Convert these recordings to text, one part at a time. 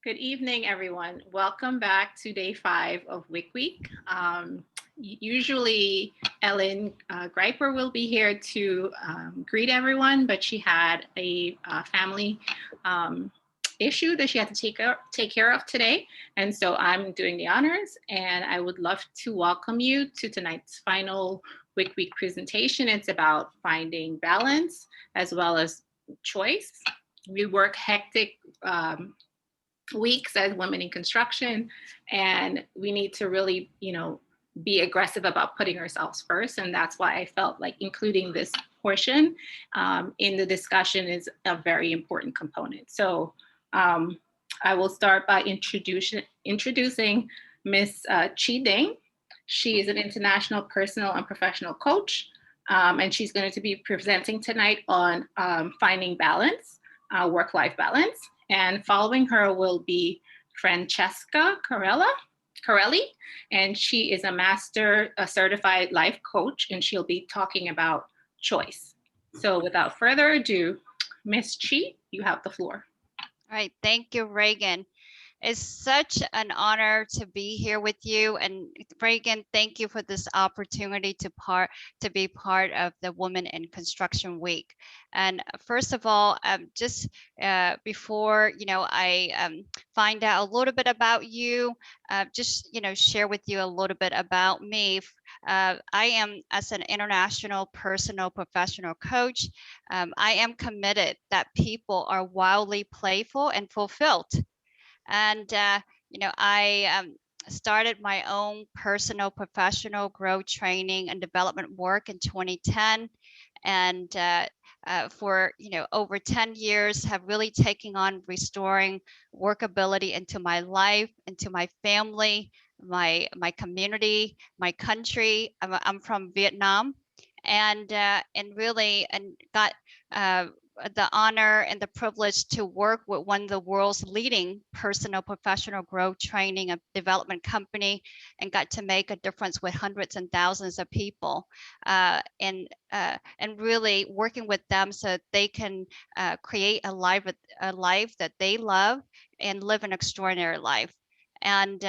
Good evening, everyone. Welcome back to day 5 of WIC Week. Usually Ellen Greiper will be here to greet everyone, but she had a family issue that she had to take care of today. And so I'm doing the honors, and I would love to welcome you to tonight's final WIC Week presentation. It's about finding balance as well as choice. We work hectic weeks as women in construction, and we need to really, be aggressive about putting ourselves first. And that's why I felt like including this portion in the discussion is a very important component. So I will start by introducing Miss Chi Dinh. She is an international personal and professional coach, and she's going to be presenting tonight on finding balance, work-life balance. And following her will be Francesca Carelli, and she is a certified life coach, and she'll be talking about choice. So without further ado, Miss Chi, you have the floor. All right, thank you, Reagan. It's such an honor to be here with you. And Reagan, thank you for this opportunity to be part of the Women in Construction Week. And first of all, just before I find out a little bit about you, just share with you a little bit about me. I am, as an international personal professional coach, I am committed that people are wildly playful and fulfilled. And, I started my own personal professional growth training and development work in 2010. And for, over 10 years have really taken on restoring workability into my life, into my family, my community, my country. I'm from Vietnam, and really got the honor and the privilege to work with one of the world's leading personal professional growth training and development company, and got to make a difference with hundreds and thousands of people, and really working with them so that they can create a life that they love and live an extraordinary life. And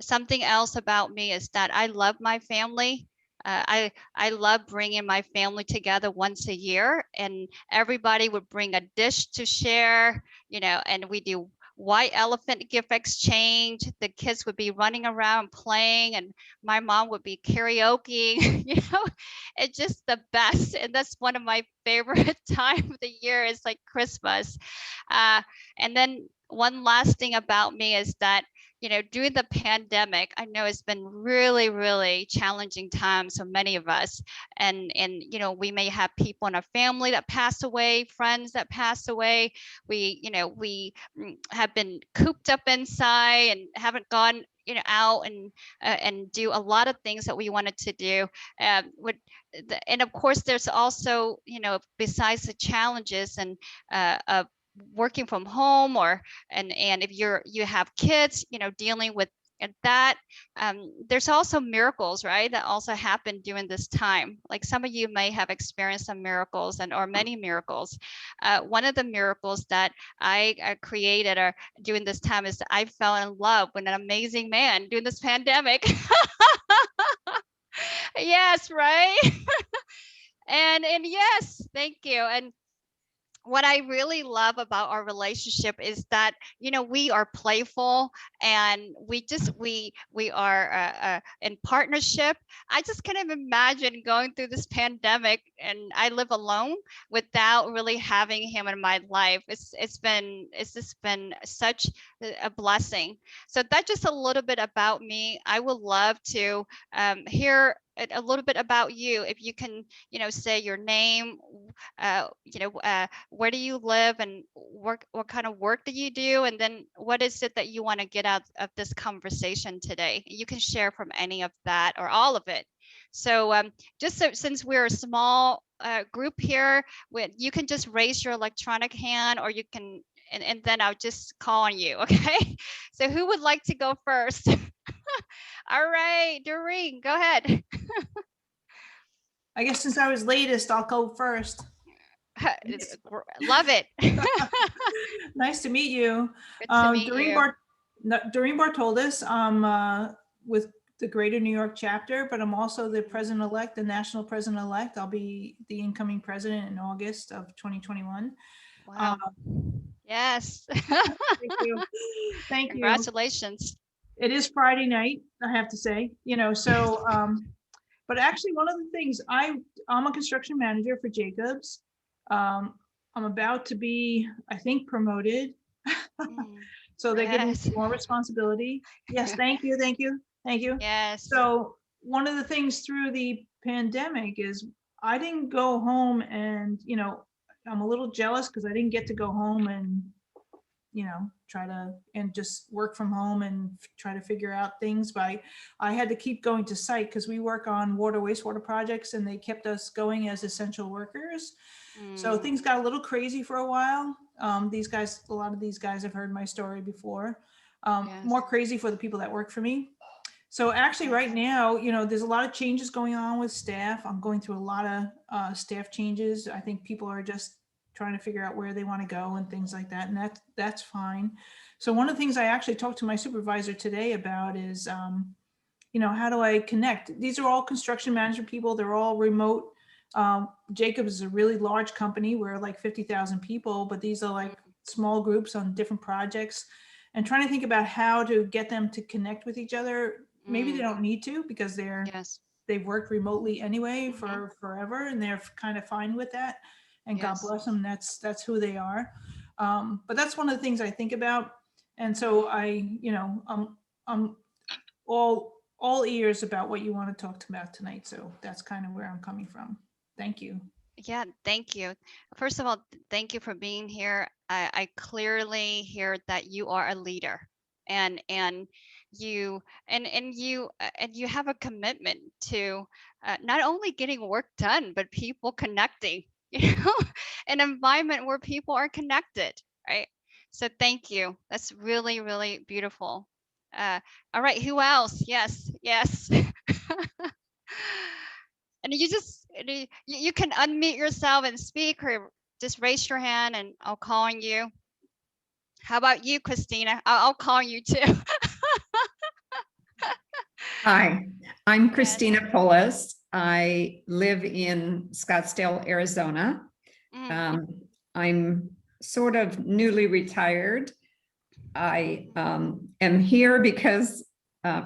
something else about me is that I love my family. I love bringing my family together once a year, and everybody would bring a dish to share, and we do white elephant gift exchange. The kids would be running around playing, and my mom would be karaoke. It's just the best. And that's one of my favorite time of the year, is like Christmas. And then one last thing about me is that, during the pandemic, I know it's been really, really challenging times for many of us. And we may have people in our family that pass away, friends that pass away. We have been cooped up inside and haven't gone out and do a lot of things that we wanted to do. And of course, there's also, besides the challenges and of working from home, and if you have kids, dealing with that, there's also miracles, right, that also happen during this time. Like some of you may have experienced some miracles or many miracles. One of the miracles that I created or during this time is that I fell in love with an amazing man during this pandemic. Yes, right. And yes, thank you. And what I really love about our relationship is that, we are playful, and we are in partnership. I just can't even imagine going through this pandemic, and I live alone without really having him in my life. It's just been such a blessing. So that's just a little bit about me. I would love to hear a little bit about you. If you can, say your name, where do you live, and what kind of work do you do, and then what is it that you want to get out of this conversation today. You can share from any of that or all of it. So since we're a small group here, you can just raise your electronic hand, or you can, and then I'll just call on you. Okay. So who would like to go first? All right, Doreen, go ahead. I guess since I was latest, I'll go first. Love it. Nice to meet you. Good to meet you. Doreen Bartoldes. I'm with the Greater New York Chapter, but I'm also the president-elect, the national president-elect. I'll be the incoming president in August of 2021. Wow. Yes. Thank you. Thank you. Congratulations. It is Friday night, I have to say, so, but actually one of the things I'm a construction manager for Jacobs. I'm about to be, I think, promoted. So they're giving me more responsibility. Yes, thank you, thank you, thank you. Yes. So one of the things through the pandemic is I didn't go home and, I'm a little jealous because I didn't get to go home and, try to and just work from home and try to figure out things. But I had to keep going to site because we work on water wastewater projects and they kept us going as essential workers. So things got a little crazy for a while. These guys, a lot of these guys have heard my story before. More crazy for the people that work for me. So actually right now, there's a lot of changes going on with staff. I'm going through a lot of staff changes. I think people are just trying to figure out where they want to go and things like that. And that's fine. So one of the things I actually talked to my supervisor today about is, how do I connect? These are all construction management people. They're all remote. Jacobs is a really large company. We're like 50,000 people, but these are like small groups on different projects, and trying to think about how to get them to connect with each other. Maybe they don't need to because they've worked remotely anyway for forever and they're kind of fine with that. And God bless them. That's who they are. But that's one of the things I think about. And so I'm all ears about what you want to talk about tonight. So that's kind of where I'm coming from. Thank you. Yeah, thank you. First of all, thank you for being here. I clearly hear that you are a leader, and you have a commitment to not only getting work done, but people connecting. An environment where people are connected, right? So thank you. That's really, really beautiful. All right, who else? Yes. And you can unmute yourself and speak, or just raise your hand and I'll call on you. How about you, Christina? I'll call you too. Hi, I'm Christina Polis. I live in Scottsdale, Arizona. I'm sort of newly retired. I am here because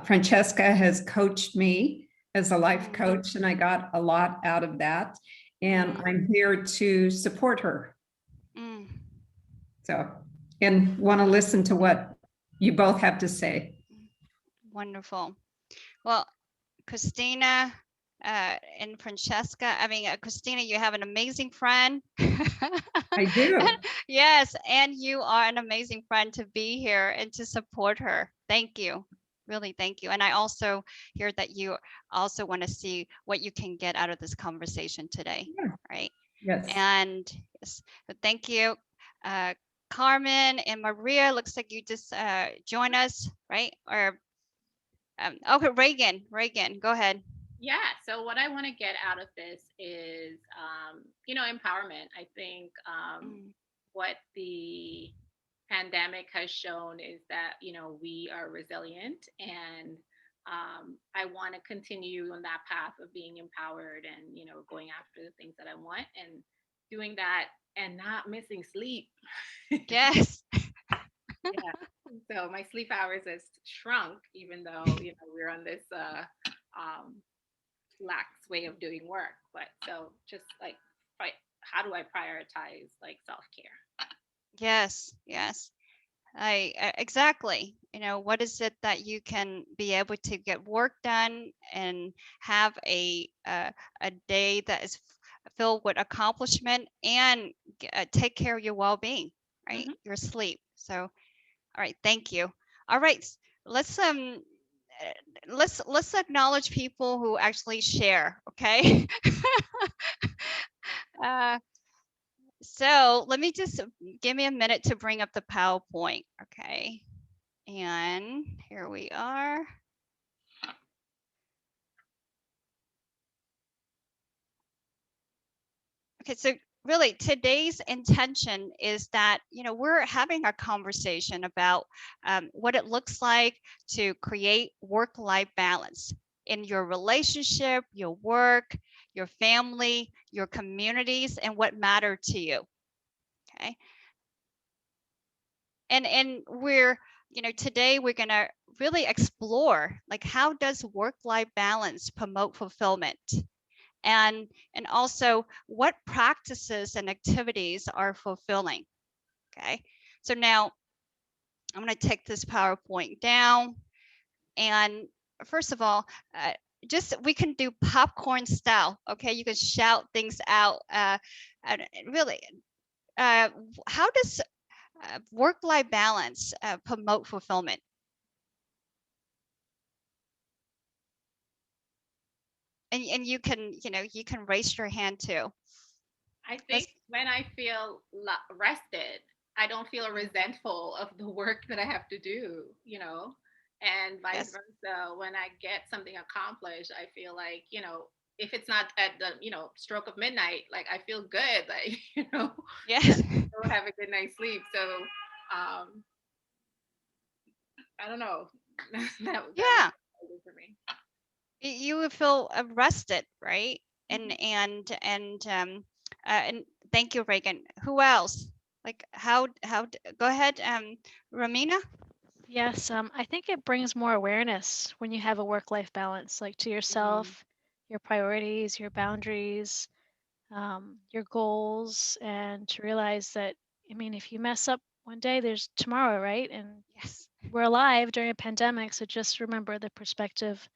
Francesca has coached me as a life coach, and I got a lot out of that. And I'm here to support her. So, and want to listen to what you both have to say. Wonderful. Well, Christina and Francesca, Christina, you have an amazing friend. I do. Yes, and you are an amazing friend to be here and to support her. Thank you. Really, thank you. And I also hear that you also want to see what you can get out of this conversation today, right? Yes. And yes, so thank you. Carmen and Maria, looks like you just joined us, right? Or okay, Reagan, go ahead. Yeah, so what I want to get out of this is, empowerment. I think what the pandemic has shown is that, we are resilient, and I want to continue on that path of being empowered and, going after the things that I want and doing that and not missing sleep. Yes. Yeah. So my sleep hours has shrunk, even though, we're on this lax way of doing work. But so just like, how do I prioritize like self-care? Yes. Exactly. What is it that you can be able to get work done and have a day that is filled with accomplishment and take care of your well-being, right? Your sleep. So, all right, thank you. All right, let's acknowledge people who actually share, okay? So let me just give me a minute to bring up the PowerPoint, okay? And here we are. Okay, so really today's intention is that, you know, we're having a conversation about what it looks like to create work-life balance in your relationship, your work, your family, your communities, and what matter to you. Okay. And we're, you know, today we're going to really explore, like, how does work-life balance promote fulfillment? And also what practices and activities are fulfilling. Okay. So now I'm going to take this PowerPoint down. And first of all, just we can do popcorn style. Okay. You can shout things out. And really, how does work-life balance promote fulfillment? And you can, you know, you can raise your hand too. I think when I feel rested, I don't feel resentful of the work that I have to do, you know, and vice versa. When I get something accomplished, I feel like, you know, if it's not at the, you know, stroke of midnight, like I feel good, like, you know, Yes. don't have a good night's sleep. So I don't know. that Yeah. was for me. You would feel rested, right? Mhm. And thank you, Reagan. Who else? Like how go ahead, Ramina? Yes, I think it brings more awareness when you have a work-life balance, like to yourself, your priorities, your boundaries, your goals, and to realize that, I mean, if you mess up one day, there's tomorrow, right? And Yes. we're alive during a pandemic, so just remember the perspective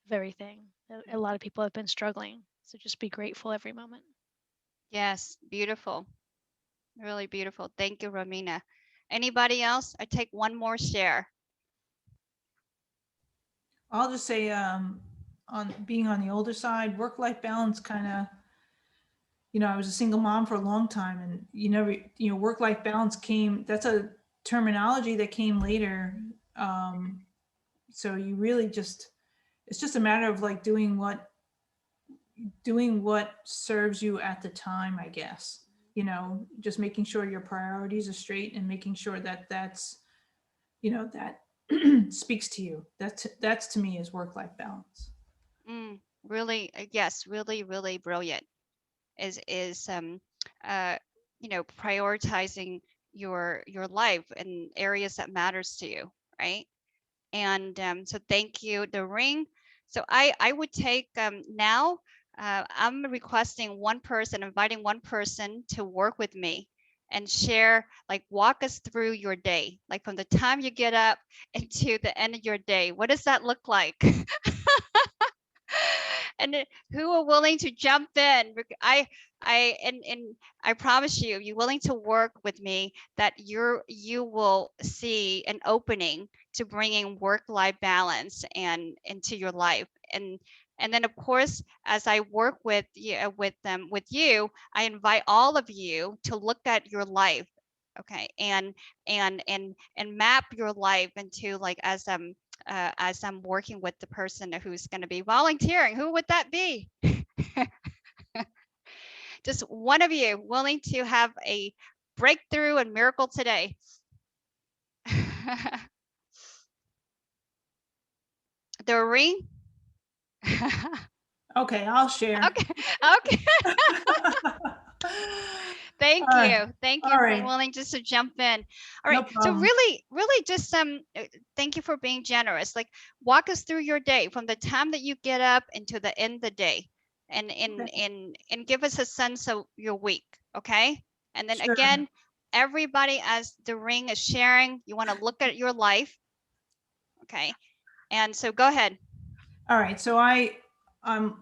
of everything. A lot of people have been struggling, so just be grateful every moment. Yes, beautiful. Really beautiful. Thank you, Ramina. Anybody else? I take one more share. I'll just say, on being on the older side, work-life balance kind of, you know, I was a single mom for a long time, and work-life balance came, that's a terminology that came later. So you really just, it's just a matter of like doing what serves you at the time, I guess. You know, just making sure your priorities are straight and making sure that that speaks to you. That's to me is work-life balance. Really, yes, really, really brilliant. Is you know, prioritizing your life and areas that matters to you, right? And so thank you, the ring. So I would take now I'm requesting one person, inviting one person to work with me and share, like, walk us through your day, like from the time you get up into the end of your day. What does that look like? And who are willing to jump in? And I promise you, you're willing to work with me, that you will see an opening to bringing work-life balance and into your life. And then of course, as I work with you, with you, I invite all of you to look at your life, okay, and map your life into, like, as I'm working with the person who's going to be volunteering. Who would that be? Just one of you willing to have a breakthrough and miracle today. Doreen? Okay, I'll share. Okay. Thank All you. right. Thank All you for right. willing just to jump in. All No right. So problem. really just thank you for being generous. Like, walk us through your day from the time that you get up into the end of the day, and give us a sense of your week, okay? And then Sure. again, everybody, as the ring is sharing, you want to look at your life, okay? And so go ahead. All right. So I'm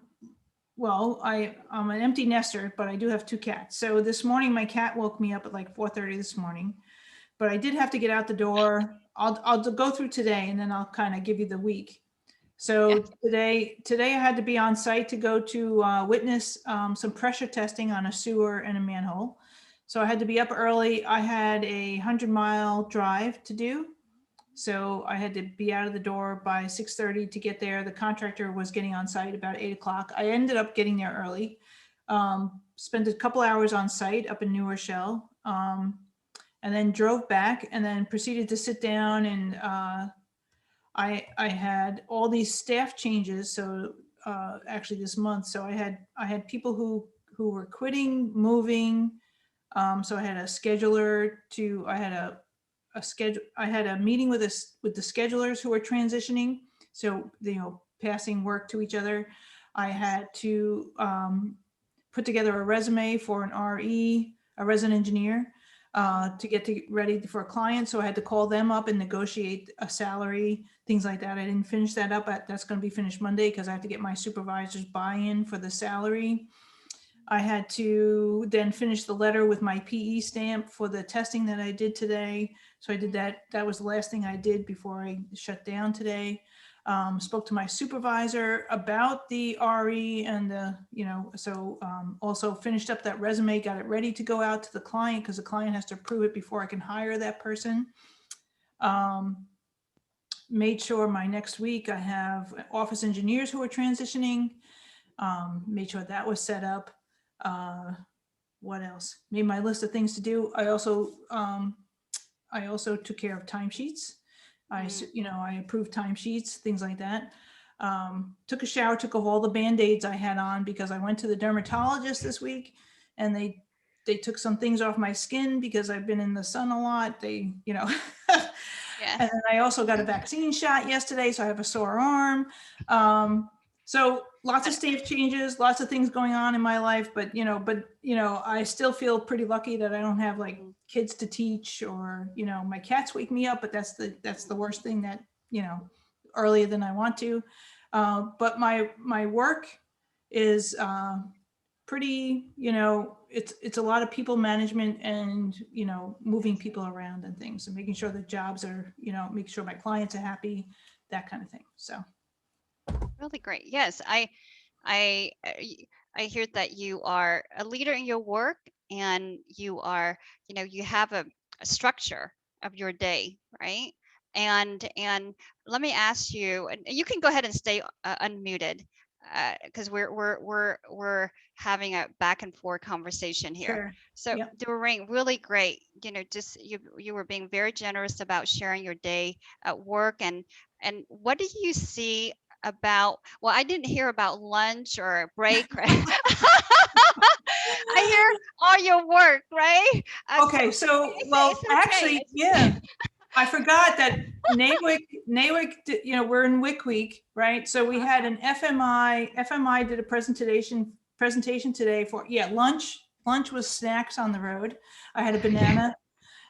an empty nester, but I do have 2 cats. So this morning, my cat woke me up at like 4:30 this morning, but I did have to get out the door. I'll go through today, and then I'll kind of give you the week. So today I had to be on site to go to witness some pressure testing on a sewer and a manhole. So I had to be up early. I had a 100-mile drive to do. So I had to be out of the door by 6:30 to get there. The contractor was getting on site about 8 o'clock. I ended up getting there early. spent a couple hours on site up in New Rochelle, and then drove back and then proceeded to sit down and I had all these staff changes. So actually this month, so I had people who were quitting, moving. So I had a scheduler to, I had a meeting with the schedulers who were transitioning. So, passing work to each other. I had to put together a resume for an RE, a resident engineer, to get ready for a client. So I had to call them up and negotiate a salary, things like that. I didn't finish that up. That's going to be finished Monday because I have to get my supervisor's buy-in for the salary. I had to then finish the letter with my PE stamp for the testing that I did today. So I did that. That was the last thing I did before I shut down today. Spoke to my supervisor about the RE and also finished up that resume, got it ready to go out to the client because the client has to approve it before I can hire that person. Made sure my next week I have office engineers who are transitioning. Made sure that was set up. What else? Made my list of things to do. I also took care of timesheets. I approved timesheets, things like that. Took a shower, took off all the Band-Aids I had on because I went to the dermatologist this week and they took some things off my skin because I've been in the sun a lot. Yes. And then I also got a vaccine shot yesterday, so I have a sore arm. So lots of staff changes, lots of things going on in my life, but I still feel pretty lucky that I don't have like kids to teach or, my cats wake me up, but that's the worst thing that, earlier than I want to. But my work is pretty, it's a lot of people management and, moving people around and things and making sure the jobs are, making sure my clients are happy, that kind of thing. So. Really great. Yes, I hear that you are a leader in your work and you are, you have a structure of your day, right? And let me ask you, and you can go ahead and stay unmuted because we're having a back and forth conversation here. Sure. So Yep. Doreen, really great. Just you were being very generous about sharing your day at work and what do you see about, well, I didn't hear about lunch or break, right? I hear all your work, right? Okay, so, well, it's okay. actually, yeah, I forgot that NAWIC, we're in WIC week, right? So we had an FMI did a presentation today for, lunch was snacks on the road. I had a banana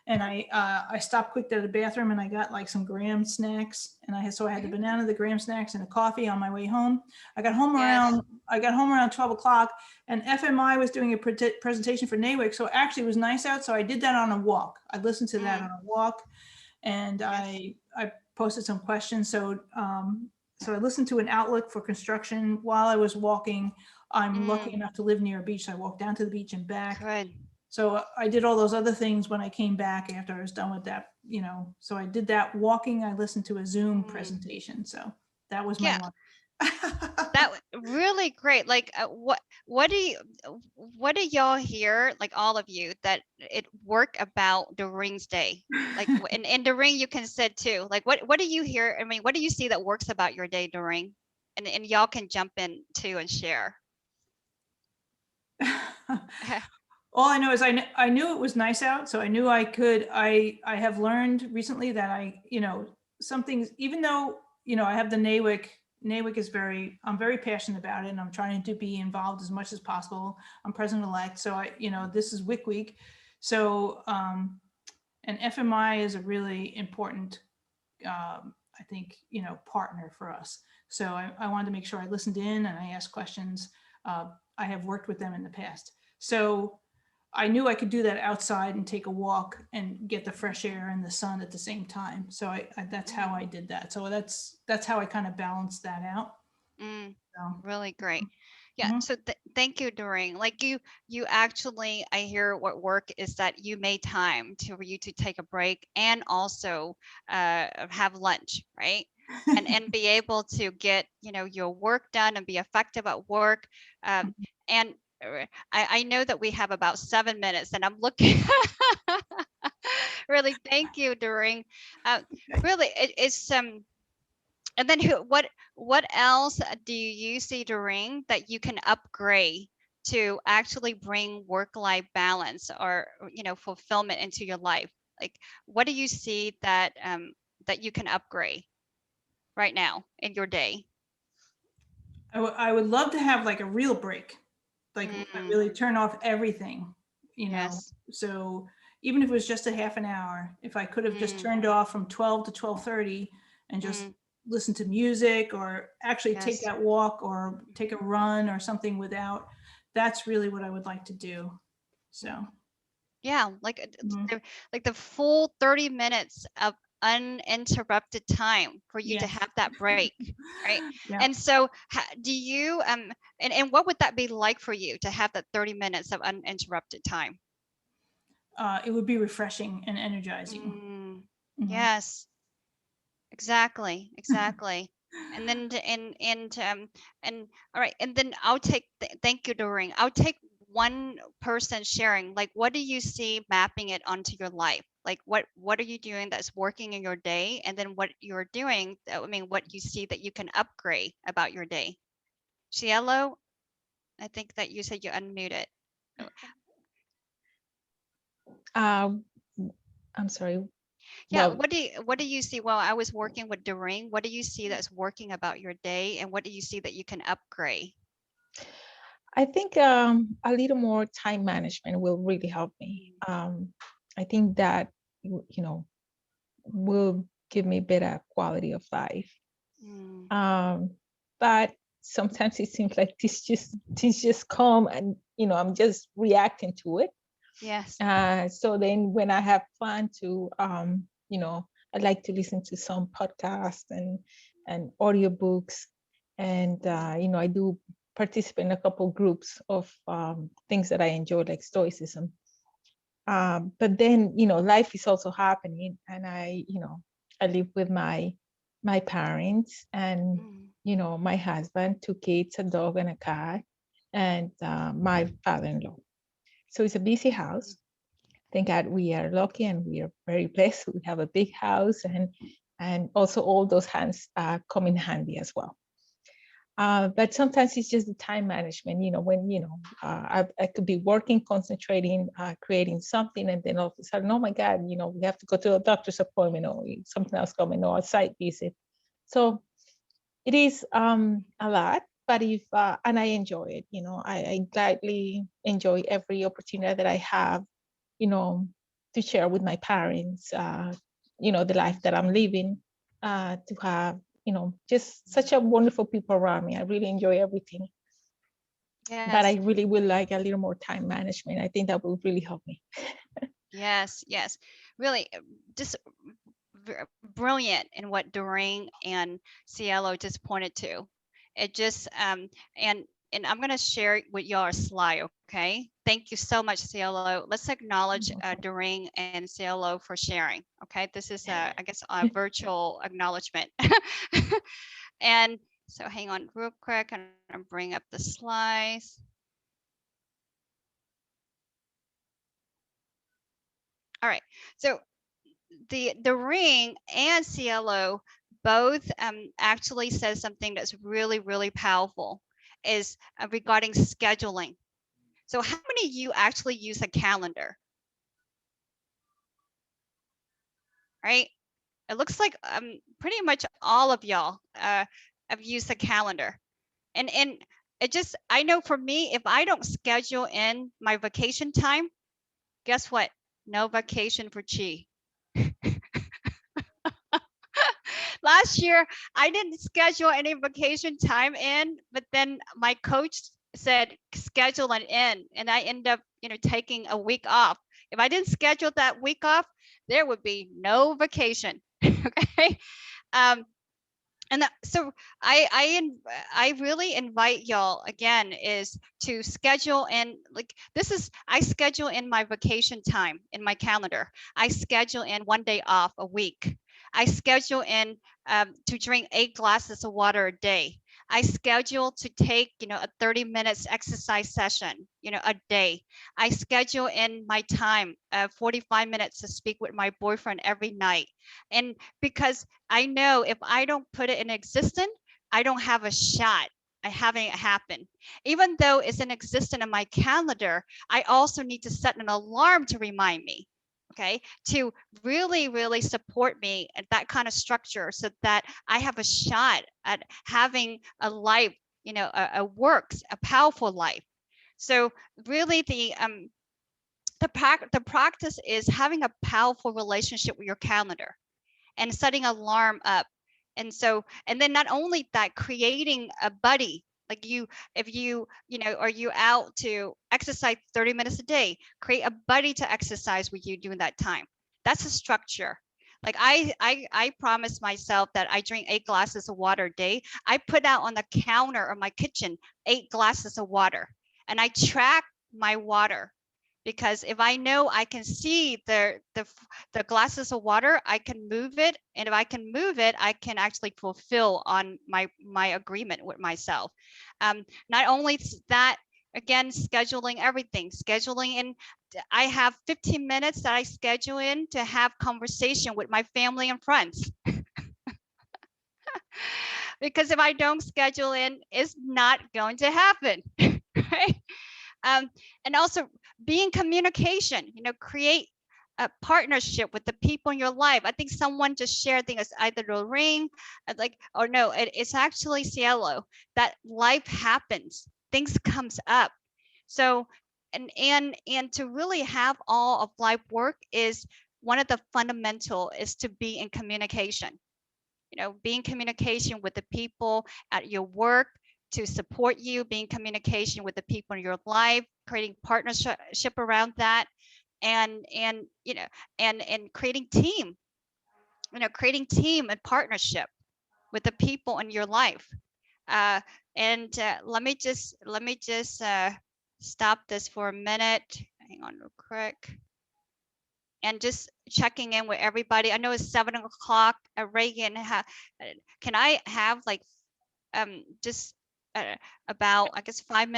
and I stopped quick to the bathroom and I got like some graham snacks and I had the banana, the graham snacks and a coffee on my way home. I got home around 12 o'clock and FMI was doing a presentation for NAWIC. So actually it was nice out. So I did that on a walk. I listened to that on a walk and I posted some questions. So I listened to an outlook for construction while I was walking. I'm lucky enough to live near a beach. So I walked down to the beach and back. Good. So I did all those other things when I came back after I was done with that, so I did that walking. I listened to a Zoom presentation. So that was my one. That was really great. Like what do y'all hear, like all of you, that it work about Doreen's day? Like and Doreen, you can say too, like what do you hear? I mean, what do you see that works about your day, Doreen? And y'all can jump in too and share. All I know is I knew it was nice out, so I knew I could. I have learned recently that some things, even though I have the NAWIC is I'm very passionate about it, and I'm trying to be involved as much as possible. I'm president-elect, so this is WIC week, so and FMI is a really important, I think, partner for us. So I wanted to make sure I listened in and I asked questions. I have worked with them in the past, so I knew I could do that outside and take a walk and get the fresh air and the sun at the same time. So that's how I did that. So that's how I kind of balanced that out. So. Really great. Yeah. So thank you, Doreen. Like you actually, I hear what work is that you made time for you to take a break and also have lunch, right? and be able to get your work done and be effective at work. And I know that we have about 7 minutes, and I'm looking. Really, thank you, Doreen. Really, it's and then what else do you see, Doreen, that you can upgrade to actually bring work-life balance or fulfillment into your life? Like, what do you see that that you can upgrade right now in your day? I would love to have like a real break, like I Mm, really turn off everything, you know. yes. So even if it was just a half an hour, if I could have just turned off from 12 to 12:30 and just Mm, listen to music or actually take yes. that walk or take a run or something without, that's really what I would like to do. So, Yeah, mhm. like the full 30 minutes of uninterrupted time for you to Yes. have that break, right? Yeah. And so do you and what would that be like for you to have that 30 minutes of uninterrupted time? It would be refreshing and energizing. Mm, Mhm. yes, exactly, exactly. And then and all right, and then I'll take thank you, Doreen. I'll take one person sharing, like, what do you see mapping it onto your life? Like, what are you doing that's working in your day, and then what you're doing, I mean, what you see that you can upgrade about your day. Cielo, I think that you said you unmuted. Oh, Um, I'm sorry. yeah, Well, what do you see while I was working with Doreen? What do you see that's working about your day, and what do you see that you can upgrade? I think a little more time management will really help me. I think that will give me better quality of life. Mm, But sometimes it seems like things just come and I'm just reacting to it. yes. So then when I have fun to I like to listen to some podcasts and audiobooks, and I do participate in a couple groups of things that I enjoy, like stoicism. But then life is also happening, and I live with my parents and Mm, my husband, 2 kids, a dog and a cat, and my father-in-law. So it's a busy house. Thank God we are lucky and we are very blessed. We have a big house, and also all those hands come in handy as well. But sometimes it's just the time management, when, I could be working, concentrating, creating something, and then all of a sudden, oh my God, we have to go to a doctor's appointment or something else coming or a site visit. So it is a lot, but and I enjoy it, I gladly enjoy every opportunity that I have, to share with my parents, the life that I'm living, to have, just such a wonderful people around me. I really enjoy everything, but I yes. really would like a little more time management. I think that will really help me. Yes, yes. Really, just brilliant in what Doreen and Cielo just pointed to. It just and I'm gonna share with y'all a slide, okay? Thank you so much, Cielo. Let's acknowledge Doreen and Cielo for sharing. Okay, this is I guess a virtual acknowledgement. And so hang on real quick, and I'm bring up the slides. All right, so the ring and CLO both actually says something that's really, really powerful, is regarding scheduling. So how many of you actually use a calendar? Right? It looks like pretty much all of y'all have used a calendar. And it just, I know for me, if I don't schedule in my vacation time, guess what? No vacation for Chi. Last year, I didn't schedule any vacation time in, but then my coach said schedule it in, and I end up, taking a week off. If I didn't schedule that week off, there would be no vacation. Okay. And so I really invite y'all again is to schedule, and like this is, I schedule in my vacation time in my calendar. I schedule in 1 day off a week. I schedule in to drink 8 glasses of water a day. I schedule to take, a 30 minutes exercise session, a day. I schedule in my time, 45 minutes to speak with my boyfriend every night. And because I know if I don't put it in existence, I don't have a shot at having it happen. Even though it's in existence in my calendar, I also need to set an alarm to remind me, okay, to really, really support me at that kind of structure so that I have a shot at having a life, a powerful life. So really the practice is having a powerful relationship with your calendar and setting alarm up. And then not only that, creating a buddy, like if you are you out to exercise 30 minutes a day, create a buddy to exercise with you during that time. That's a structure. Like I promised myself that I drink 8 glasses of water a day. I put out on the counter of my kitchen 8 glasses of water, and I track my water. Because if I know I can see the glasses of water, I can move it. And if I can move it, I can actually fulfill on my agreement with myself. Not only that, again, scheduling everything, scheduling in. I have 15 minutes that I schedule in to have conversation with my family and friends. Because if I don't schedule in, it's not going to happen, right? And also be in communication, create a partnership with the people in your life. I think someone just shared, I think it's either Lorraine, or no, it's actually Cielo, that life happens, things comes up. So, and to really have all of life work is one of the fundamental is to be in communication, be in communication with the people at your work, to support you, being in communication with the people in your life, creating partnership around that, and creating team, and partnership with the people in your life. Let me just stop this for a minute. Hang on real quick. And just checking in with everybody. I know it's 7 o'clock. Reagan, can I have like just about, I guess, 5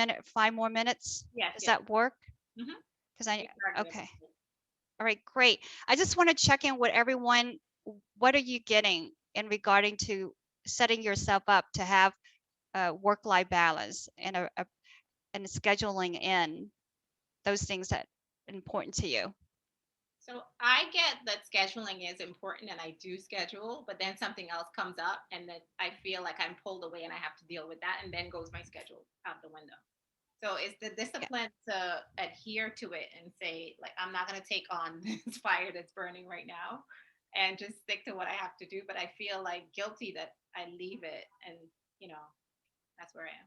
more minutes? Yes. Does that work? Because okay. All right, great. I just want to check in with everyone. What are you getting in regarding to setting yourself up to have a work-life balance and and scheduling in those things that are important to you? So I get that scheduling is important and I do schedule, but then something else comes up and then I feel like I'm pulled away and I have to deal with that, and then goes my schedule out the window. So it's the discipline to adhere to it and say, like, I'm not going to take on this fire that's burning right now and just stick to what I have to do. But I feel like guilty that I leave it, and that's where I am.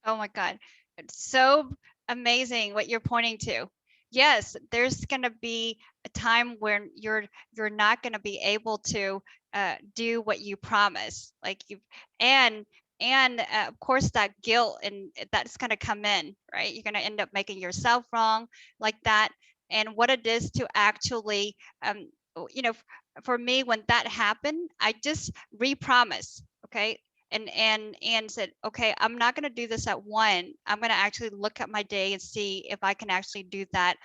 Oh my God. It's so amazing what you're pointing to. Yes, there's going to be a time when you're not going to be able to do what you promise, like you, and of course that guilt and that's going to come in, right? You're going to end up making yourself wrong like that. And what it is to actually, for me, when that happened, I just re-promise, okay? And said, okay, I'm not going to do this at 1. I'm going to actually look at my day and see if I can actually do that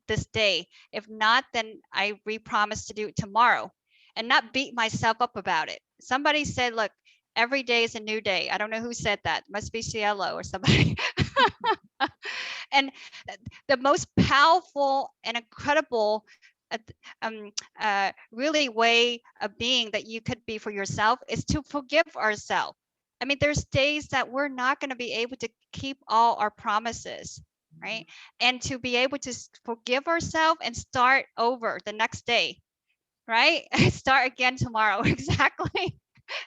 this day. If not, then I re-promise to do it tomorrow, and not beat myself up about it. Somebody said, look, every day is a new day. I don't know who said that. It must be Cielo or somebody. And the most powerful and incredible really way of being that you could be for yourself is to forgive ourselves. I mean, there's days that we're not going to be able to keep all our promises, right? And to be able to forgive ourselves and start over the next day, right? Start again tomorrow. Exactly.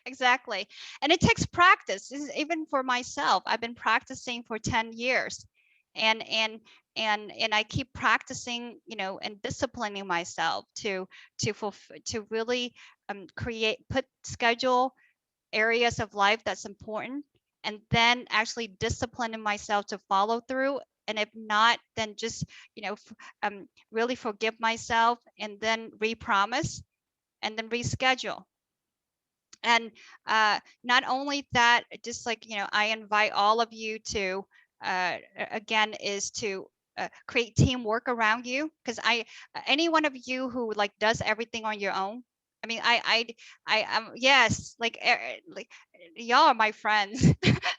Exactly. And it takes practice. This is even for myself. I've been practicing for 10 years. And I keep practicing, and disciplining myself to really put schedule areas of life that's important, and then actually disciplining myself to follow through. And if not, then just really forgive myself, and then re-promise, and then reschedule. And not only that, just like, I invite all of you to, again, is to create teamwork around you. Because any one of you who like does everything on your own, I mean, yes, like y'all are my friends.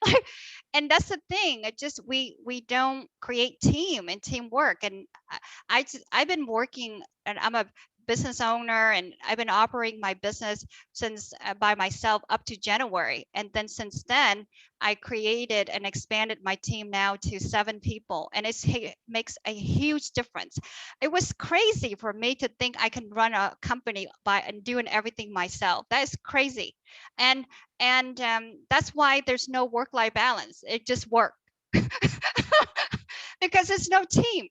Like, and that's the thing. It just, we don't create team and teamwork. And I've been working, and I'm a business owner, and I've been operating my business since by myself up to January. And then since then, I created and expanded my team now to 7 people, and it makes a huge difference. It was crazy for me to think I can run a company by and doing everything myself. That is crazy. And that's why there's no work-life balance. It just works. Because there's no team.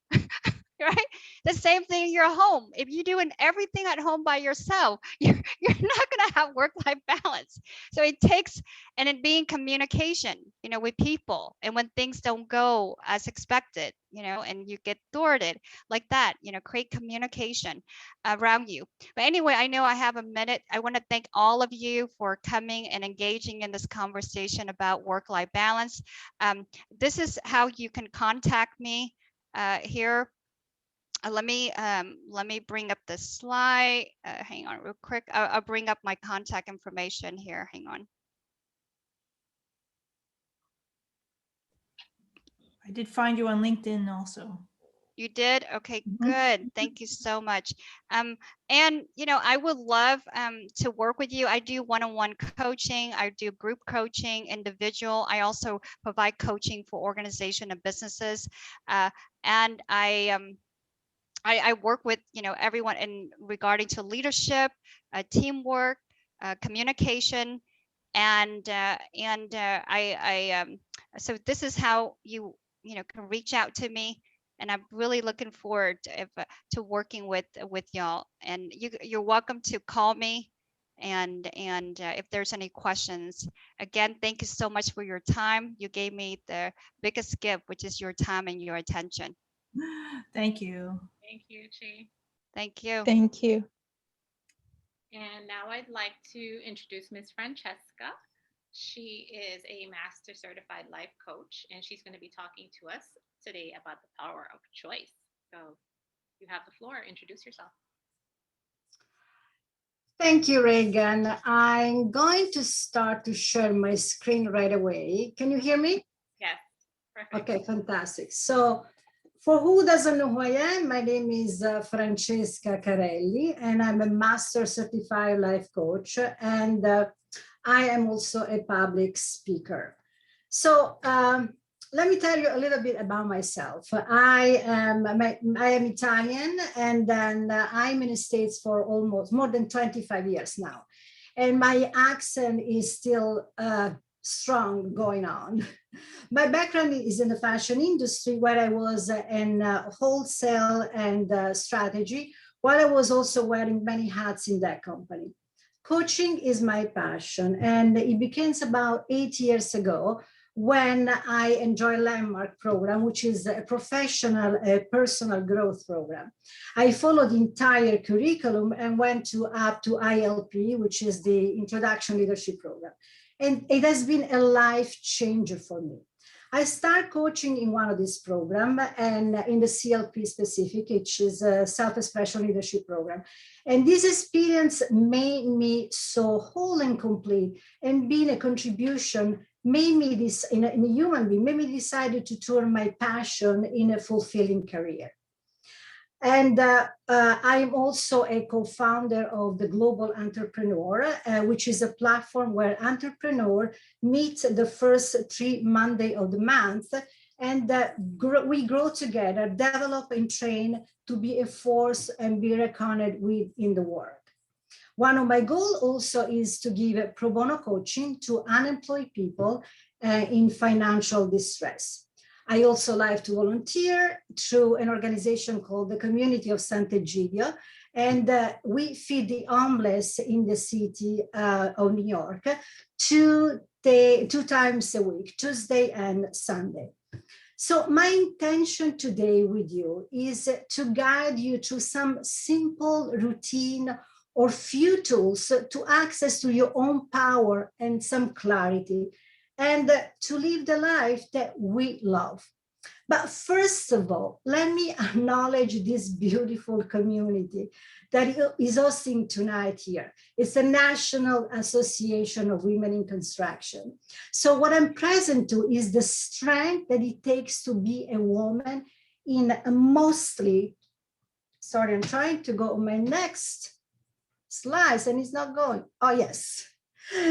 Right? The same thing in your home. If you're doing everything at home by yourself, you're not going to have work-life balance. So it takes, and it being communication, with people. And when things don't go as expected, and you get thwarted like that, create communication around you. But anyway, I know I have a minute. I want to thank all of you for coming and engaging in this conversation about work-life balance. This is how you can contact me here. Let me bring up the slide. Hang on real quick. I'll bring up my contact information here. Hang on. I did find you on LinkedIn also. You did? Okay, Mhm. good. Thank you so much. And I would love to work with you. I do one-on-one coaching. I do group coaching, individual. I also provide coaching for organization and businesses. And I work with everyone in regarding to leadership, teamwork, communication, and so this is how you can reach out to me, and I'm really looking forward to working with y'all. And you're welcome to call me, and if there's any questions. Again, thank you so much for your time. You gave me the biggest gift, which is your time and your attention. Thank you. Thank you, Chi. Thank you. Thank you. And now I'd like to introduce Ms. Francesca. She is a Master Certified Life Coach, and she's going to be talking to us today about the power of choice. So you have the floor. Introduce yourself. Thank you, Reagan. I'm going to start to share my screen right away. Can you hear me? Yes, perfect. Okay, fantastic. So for who doesn't know who I am, my name is Francesca Carelli, and I'm a Master Certified Life Coach, and I am also a public speaker. So let me tell you a little bit about myself. I am Italian, and then I'm in the States for almost more than 25 years now. And my accent is still strong going on. My background is in the fashion industry, where I was in wholesale and strategy, while I was also wearing many hats in that company. Coaching is my passion, and it began about 8 years ago when I enjoyed Landmark program, which is a professional personal growth program. I followed the entire curriculum and went up to ILP, which is the Introduction Leadership Program. And it has been a life changer for me. I started coaching in one of these programs, and in the CLP specific, which is a Self-Expression Leadership Program. And this experience made me so whole and complete, and being a contribution made me this in a human being, made me decided to turn my passion in a fulfilling career. And I'm also a co-founder of the Global Entrepreneur, which is a platform where entrepreneurs meet the first 3 Mondays of the month, and we grow together, develop and train to be a force and be reckoned with in the world. One of my goals also is to give pro bono coaching to unemployed people in financial distress. I also like to volunteer through an organization called the Community of Sant'Egidio, and we feed the homeless in the city of New York 2 times a week, Tuesday and Sunday. So my intention today with you is to guide you through some simple routine or few tools to access to your own power and some clarity, and to live the life that we love. But first of all, let me acknowledge this beautiful community that is hosting tonight here. It's the National Association of Women in Construction. So what I'm present to is the strength that it takes to be a woman in a mostly, sorry, I'm trying to go on my next slides and it's not going. Oh, yes.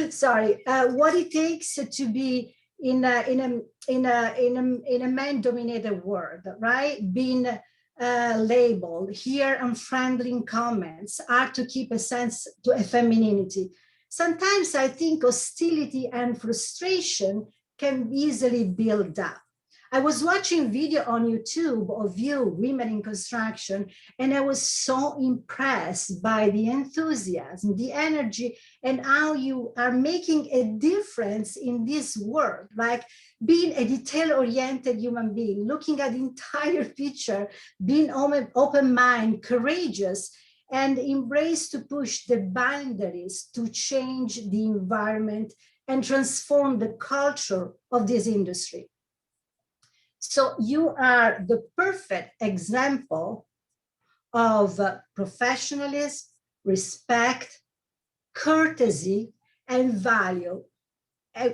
Sorry, what it takes to be in a man-dominated world, right? Being labeled here, unfriendly comments are to keep a sense to a femininity. Sometimes I think hostility and frustration can easily build up. I was watching video on YouTube of you, women in construction, and I was so impressed by the enthusiasm, the energy, and how you are making a difference in this world, like being a detail-oriented human being, looking at the entire picture, being open-minded, courageous, and embrace to push the boundaries to change the environment and transform the culture of this industry. So you are the perfect example of professionalism, respect, courtesy, and value,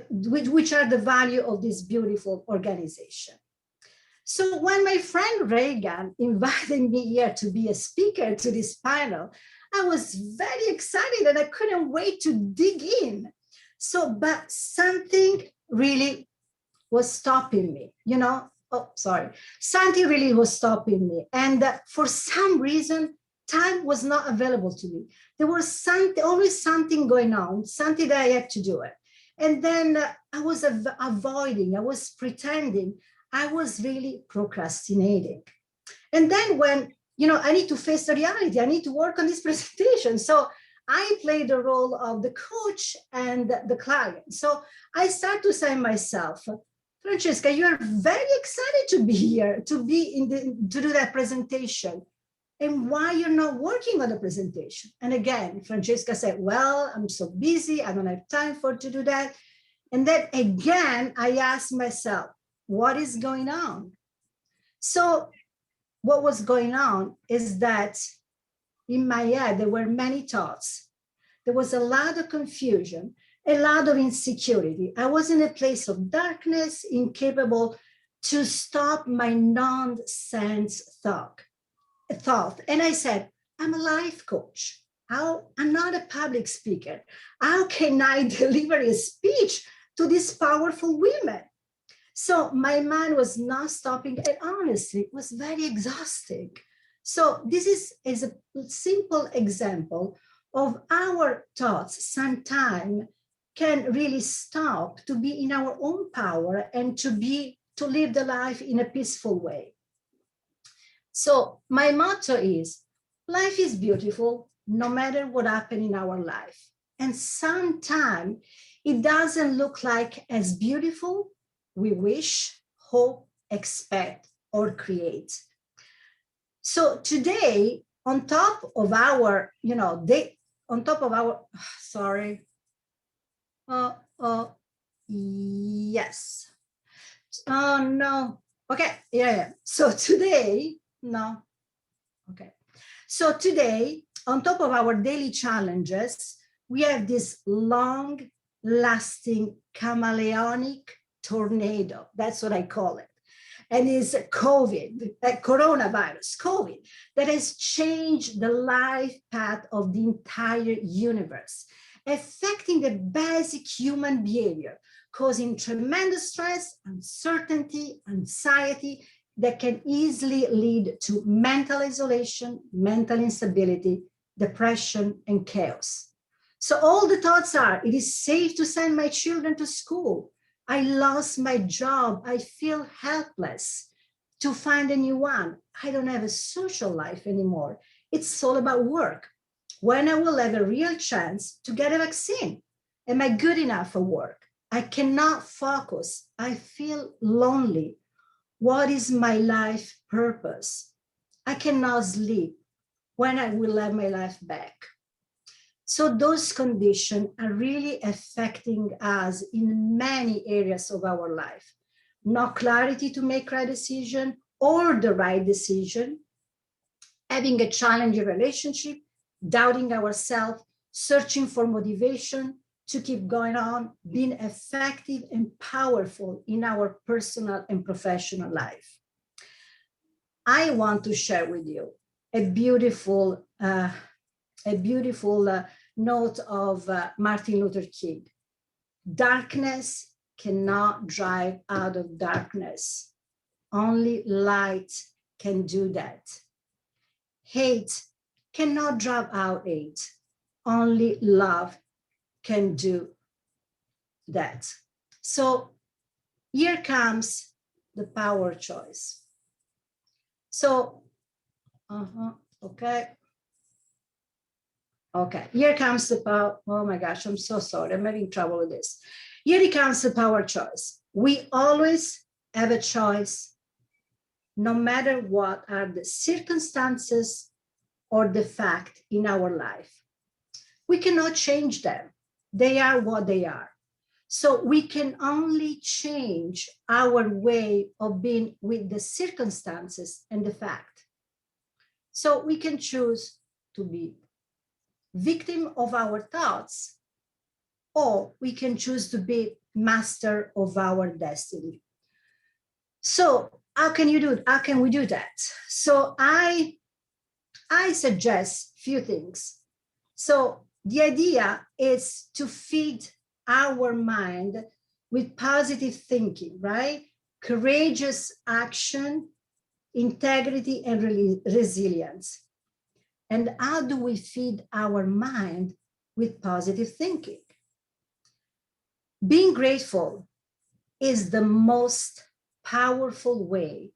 which are the value of this beautiful organization. So when my friend Reagan invited me here to be a speaker to this panel, I was very excited and I couldn't wait to dig in. So, but something really was stopping me, you know. Oh, sorry. Something really was stopping me. And for some reason, time was not available to me. There was always something going on, something that I had to do it. And then I was avoiding, I was pretending, I was really procrastinating. And then when, you know, I need to face the reality, I need to work on this presentation. So I played the role of the coach and the client. So I start to say myself, Francesca, you are very excited to be here, to do that presentation. And why you're not working on the presentation? And again, Francesca said, well, I'm so busy, I don't have time to do that. And then again, I asked myself, what is going on? So what was going on is that in my head, there were many thoughts. There was a lot of confusion, a lot of insecurity. I was in a place of darkness, incapable to stop my nonsense thought. And I said, I'm a life coach. I'm not a public speaker. How can I deliver a speech to these powerful women? So my mind was not stopping, and honestly, it was very exhausting. So this is a simple example of our thoughts sometimes can really stop to be in our own power and to live the life in a peaceful way. So my motto is, life is beautiful no matter what happens in our life. And sometimes it doesn't look like as beautiful we wish, hope, expect, or create. So today, on top of our, yes. Oh, no. Okay. Yeah. So today, no. Okay. So today, on top of our daily challenges, we have this long-lasting chameleonic tornado. That's what I call it. And it's COVID, coronavirus, COVID, that has changed the life path of the entire universe, affecting the basic human behavior, causing tremendous stress, uncertainty, anxiety that can easily lead to mental isolation, mental instability, depression, and chaos. So all the thoughts are, it is safe to send my children to school. I lost my job. I feel helpless to find a new one. I don't have a social life anymore. It's all about work. When I will have a real chance to get a vaccine? Am I good enough for work? I cannot focus. I feel lonely. What is my life purpose? I cannot sleep. When I will have my life back? So those conditions are really affecting us in many areas of our life. No clarity to make right decision or the right decision, having a challenging relationship, doubting ourselves, searching for motivation to keep going on, being effective and powerful in our personal and professional life. I want to share with you a beautiful note of Martin Luther King. Darkness cannot drive out of darkness. Only light can do that. Hate cannot drive out hate. Only love can do that. So here comes the power choice. So, okay. Okay, here comes the power. Oh my gosh, I'm so sorry. I'm having trouble with this. Here comes the power choice. We always have a choice, no matter what are the circumstances or the fact in our life. We cannot change them. They are what they are. So we can only change our way of being with the circumstances and the fact. So we can choose to be victim of our thoughts, or we can choose to be master of our destiny. So how can you do it? How can we do that? So I suggest a few things. So the idea is to feed our mind with positive thinking, right? Courageous action, integrity, and resilience. And how do we feed our mind with positive thinking? Being grateful is the most powerful way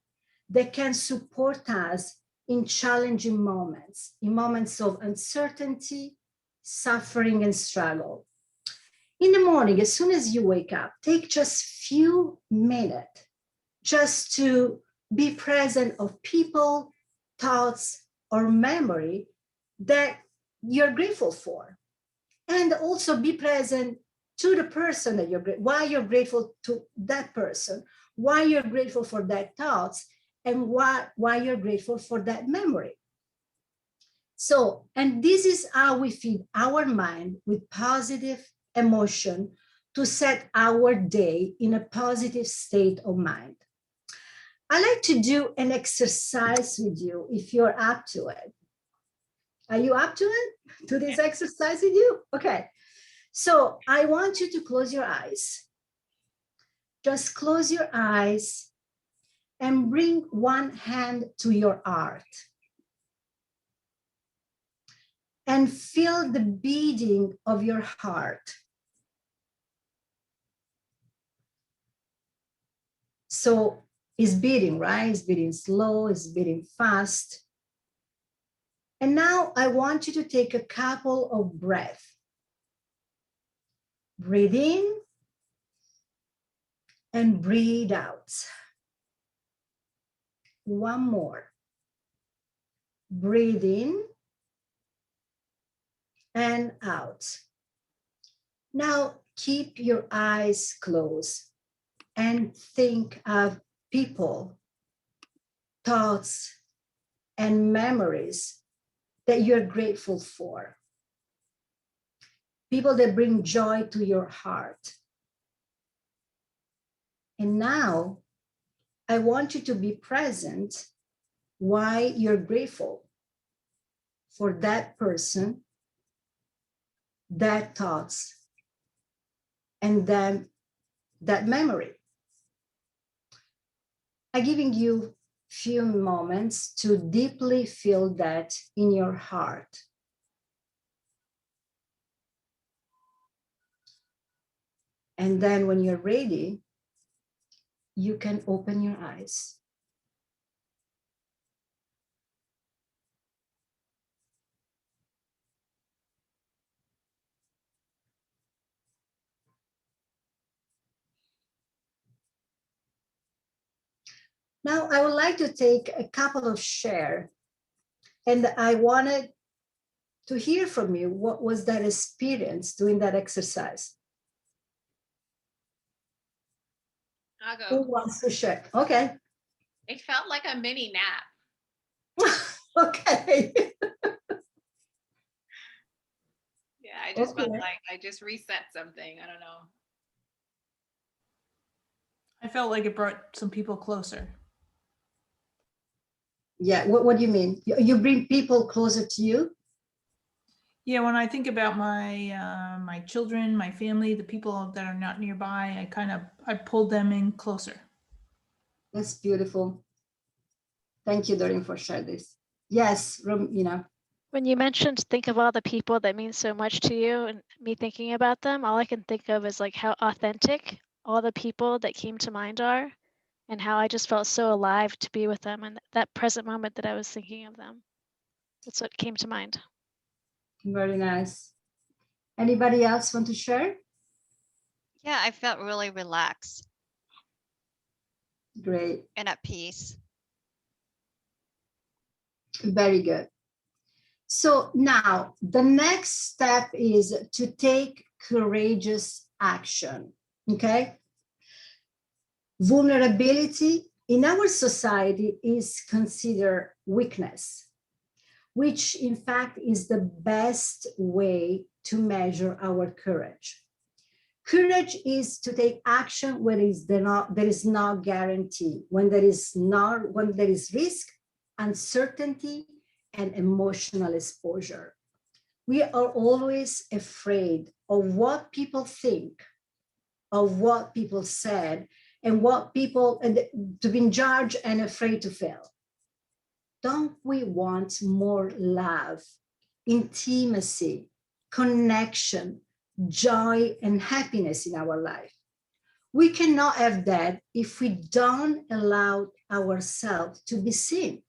that can support us in challenging moments, in moments of uncertainty, suffering, and struggle. In the morning, as soon as you wake up, take just few minutes just to be present of people, thoughts, or memory that you're grateful for. And also be present to the person that why you're grateful to that person, why you're grateful for that thoughts, and why you're grateful for that memory. So, and this is how we feed our mind with positive emotion to set our day in a positive state of mind. I like to do an exercise with you if you're up to it. Are you up to it? To this exercise with you? Okay. So I want you to close your eyes. Just close your eyes and bring one hand to your heart. And feel the beating of your heart. So it's beating, right? It's beating slow, it's beating fast. And now I want you to take a couple of breaths. Breathe in and breathe out. One more. Breathe in and out. Now keep your eyes closed and think of people, thoughts, and memories that you're grateful for. People that bring joy to your heart. And now I want you to be present why you're grateful for that person, that thoughts, and then that memory. I'm giving you a few moments to deeply feel that in your heart. And then when you're ready, you can open your eyes. Now, I would like to take a couple of share, and I wanted to hear from you. What was that experience doing that exercise? I'll Who go. wants to share? Okay. It felt like a mini nap. Okay. Yeah, I just felt Okay. like I just reset something. I don't know. I felt like it brought some people closer. Yeah, what do you mean? You bring people closer to you? Yeah, when I think about my my children, my family, the people that are not nearby, I pulled them in closer. That's beautiful. Thank you, Doreen, for sharing this. Yes, When you mentioned think of all the people that mean so much to you and me thinking about them, all I can think of is like how authentic all the people that came to mind are and how I just felt so alive to be with them and that present moment that I was thinking of them. That's what came to mind. very nice. Anybody else want to share? Yeah, I felt really relaxed Great, and at peace. very good. So now the next step is to take courageous action, okay? Vulnerability in our society is considered weakness, which in fact is the best way to measure our courage. Courage is to take action when there is no guarantee, when there is risk, uncertainty, and emotional exposure. We are always afraid of what people think, of what people said, and to be judged and afraid to fail. Don't we want more love, intimacy, connection, joy, and happiness in our life? We cannot have that if we don't allow ourselves to be seen.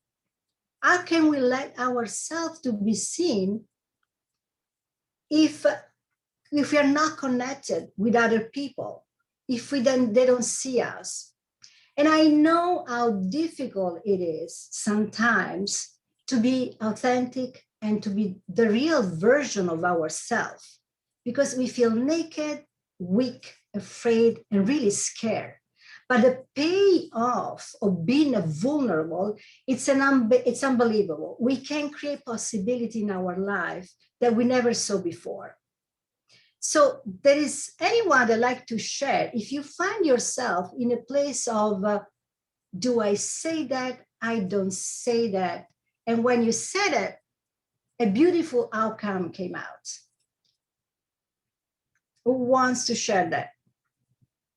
How can we let ourselves to be seen if we are not connected with other people, if they don't see us? And I know how difficult it is sometimes to be authentic and to be the real version of ourselves, because we feel naked, weak, afraid, and really scared. But the payoff of being vulnerable, it's unbelievable. We can create possibility in our life that we never saw before. So there is anyone that like to share, if you find yourself in a place of, do I say that? I don't say that. And when you said it, a beautiful outcome came out. Who wants to share that?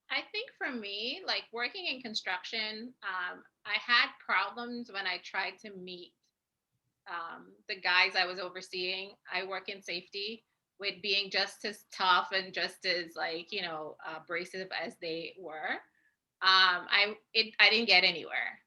I think for me, like working in construction, I had problems when I tried to meet the guys I was overseeing. I work in safety, with being just as tough and just as abrasive as they were. I didn't get anywhere.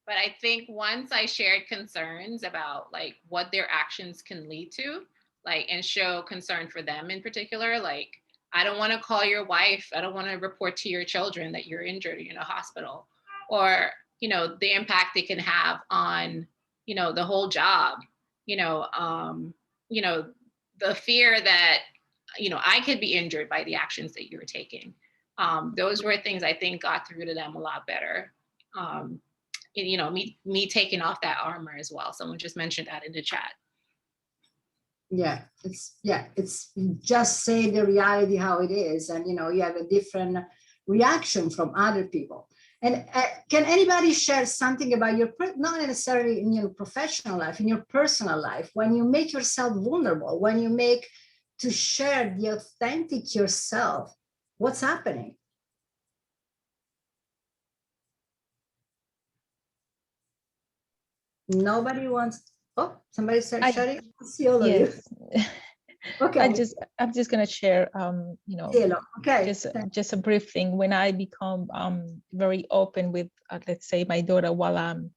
But I think once I shared concerns about like what their actions can lead to, like, and show concern for them in particular, like, I don't want to call your wife. I don't want to report to your children that you're injured in a hospital, or, the impact it can have on, the whole job, the fear that, I could be injured by the actions that you're taking. Those were things I think got through to them a lot better. Me taking off that armor as well. Someone just mentioned that in the chat. Yeah, it's just say the reality how it is, and you have a different reaction from other people. And can anybody share something about your, not necessarily in your professional life, in your personal life, when you make yourself vulnerable, when you make to share the authentic yourself, what's happening? Nobody wants. Oh, somebody said sharing. See all of you. Okay. I'm just gonna share. Okay. Just a brief thing. When I become very open with, let's say, my daughter, while I'm,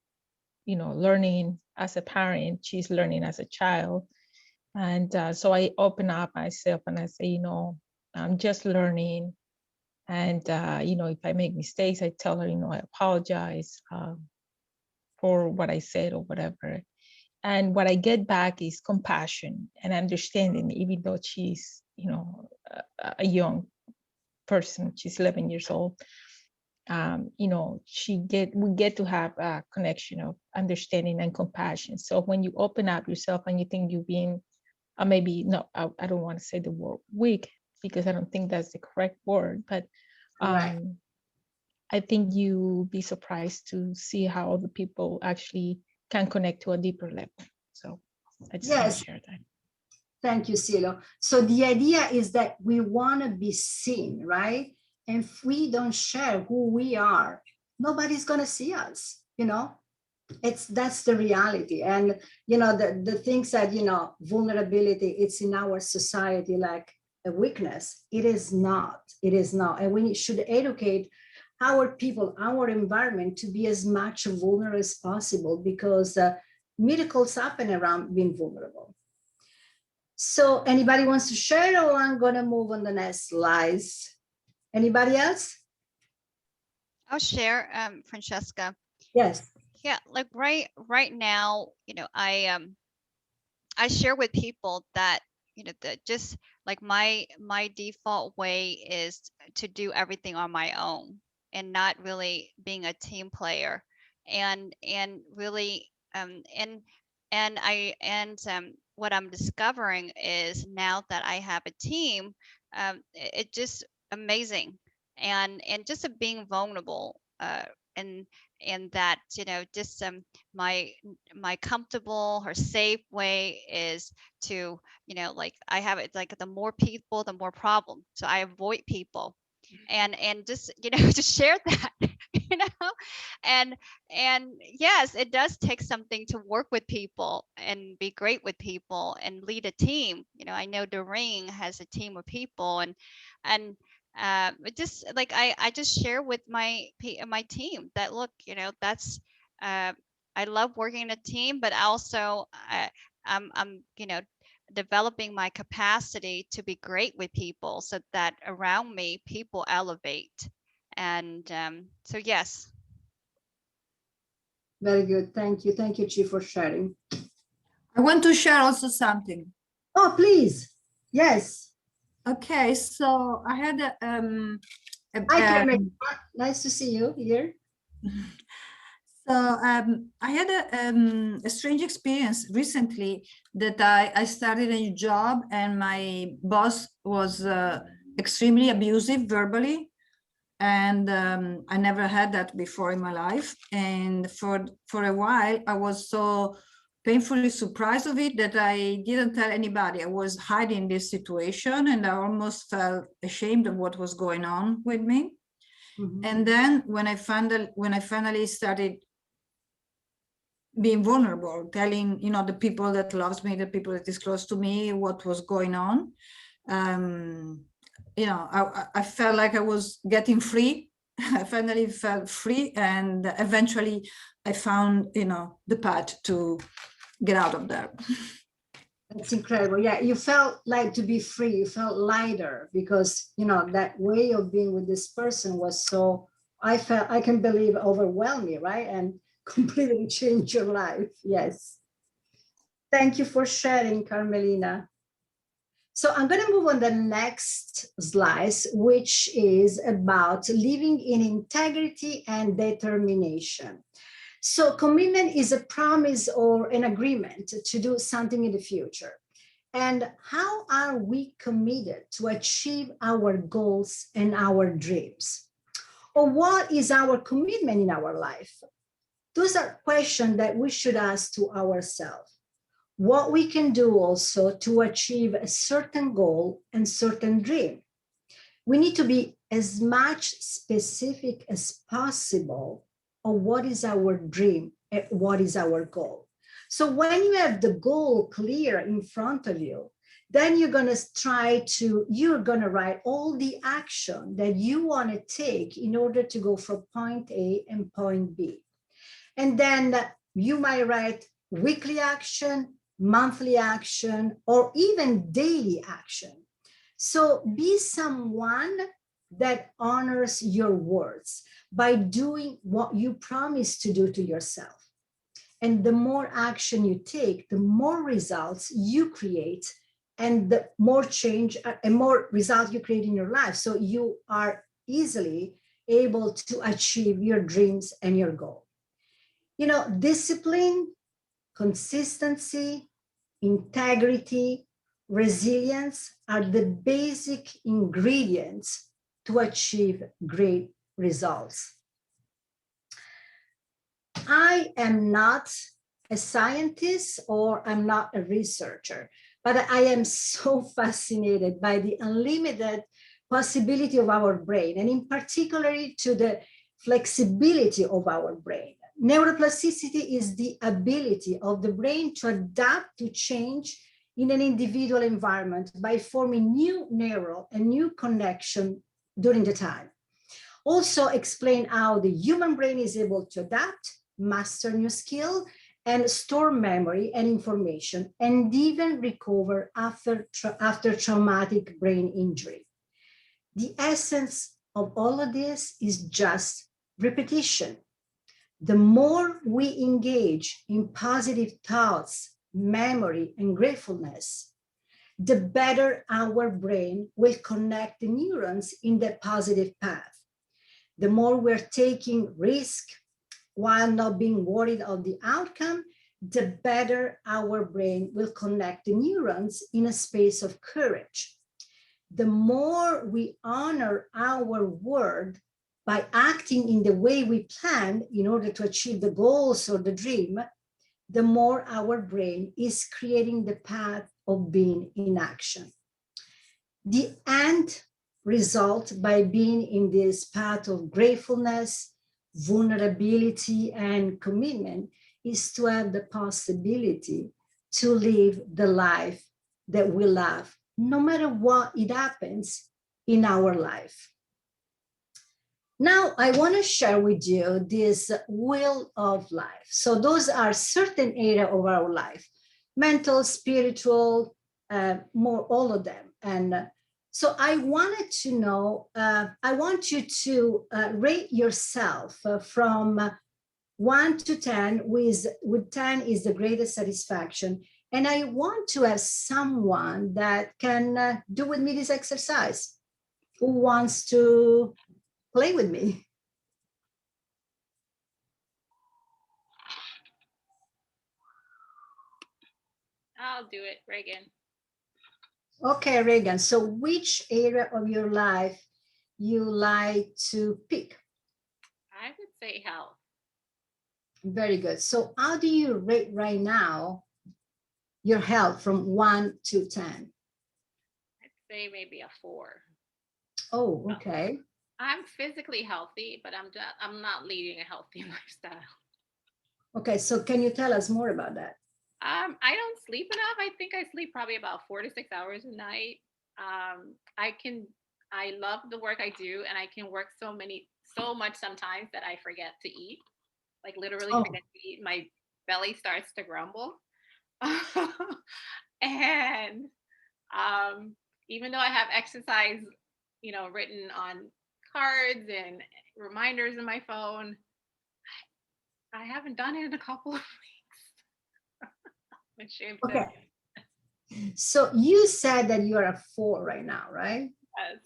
learning as a parent, she's learning as a child, and so I open up myself and I say, I'm just learning, and if I make mistakes, I tell her, I apologize for what I said or whatever. And what I get back is compassion and understanding, even though she's, a young person, she's 11 years old. We get to have a connection of understanding and compassion. So when you open up yourself and you think you're being, maybe no, I don't want to say the word weak, because I don't think that's the correct word, but Right. I think you'll be surprised to see how other people actually can connect to a deeper level. So I just want to Yes. share that. Thank you, Silo. So the idea is that we want to be seen, right? And if we don't share who we are, nobody's going to see us, that's the reality. And the things that vulnerability, it's in our society like a weakness. It is not. And we should educate our people, our environment, to be as much vulnerable as possible, because miracles happen around being vulnerable. So anybody wants to share, or I'm going to move on the next slides? Anybody else? I'll share, Francesca. Yes. Yeah, like right now, I share with people that, that just like my default way is to do everything on my own and not really being a team player, and really what I'm discovering is now that I have a team, it just amazing, and just being vulnerable, and that, just my comfortable or safe way is to, like I have it, like the more people, the more problem. So I avoid people, and just, just share that, and yes, it does take something to work with people and be great with people and lead a team. I know Doreen has a team of people, and it just like I just share with my team that, look, that's I love working in a team, but also I'm developing my capacity to be great with people, so that around me people elevate. And so yes. Very good. Thank you, Chi, for sharing. I want to share also something. Oh, please. Yes. Okay, so I had Hi, Carmen. Nice to see you here. So I had a strange experience recently, that I started a new job and my boss was extremely abusive verbally. And I never had that before in my life. And for a while, I was so painfully surprised of it that I didn't tell anybody. I was hiding this situation, and I almost felt ashamed of what was going on with me. Mm-hmm. And then when I finally started being vulnerable, telling, the people that loves me, the people that is close to me, what was going on, I felt like I was getting free. I finally felt free, and eventually I found, the path to get out of there. That's incredible. Yeah, you felt like to be free. You felt lighter because, that way of being with this person was so, I can believe, overwhelming, right? And completely change your life. Yes. Thank you for sharing, Carmelina. So I'm going to move on the next slide, which is about living in integrity and determination. So commitment is a promise or an agreement to do something in the future. And how are we committed to achieve our goals and our dreams? Or what is our commitment in our life? Those are questions that we should ask to ourselves. What we can do also to achieve a certain goal and certain dream. We need to be as much specific as possible on what is our dream and what is our goal. So when you have the goal clear in front of you, then you're going to write all the action that you want to take in order to go from point A and point B. And then you might write weekly action, monthly action, or even daily action. So be someone that honors your words by doing what you promise to do to yourself. And the more action you take, the more results you create, and the more change and more results you create in your life. So you are easily able to achieve your dreams and your goal. You know, discipline, consistency, integrity, resilience are the basic ingredients to achieve great results. I am not a scientist or I'm not a researcher, but I am so fascinated by the unlimited possibility of our brain, and in particular to the flexibility of our brain. Neuroplasticity is the ability of the brain to adapt to change in an individual environment by forming new neural and new connection during the time. Also explain how the human brain is able to adapt, master new skill, and store memory and information, and even recover after traumatic brain injury. The essence of all of this is just repetition. The more we engage in positive thoughts, memory, and gratefulness, the better our brain will connect the neurons in the positive path. The more we're taking risk while not being worried of the outcome, the better our brain will connect the neurons in a space of courage. The more we honor our word by acting in the way we planned in order to achieve the goals or the dream, the more our brain is creating the path of being in action. The end result by being in this path of gratefulness, vulnerability, and commitment is to have the possibility to live the life that we love, no matter what it happens in our life. Now, I want to share with you this wheel of life. So those are certain areas of our life, mental, spiritual, more, all of them. And so I wanted to know, I want you to rate yourself from 1 to 10, with 10 is the greatest satisfaction. And I want to have someone that can do with me this exercise, who wants to play with me. I'll do it, Reagan. Okay, Reagan. So which area of your life you like to pick? I would say health. Very good. So how do you rate right now your health from 1 to 10? I'd say maybe a 4. Oh, okay. I'm physically healthy, but I'm not leading a healthy lifestyle. Okay, so can you tell us more about that? I don't sleep enough. I think I sleep probably about 4 to 6 hours a night. I love the work I do, and I can work so much sometimes that I forget to eat. Like literally forget to eat. My belly starts to grumble. And even though I have exercise, written on cards and reminders in my phone, I haven't done it in a couple of weeks. Okay. So you said that you are a 4 right now, right? Yes.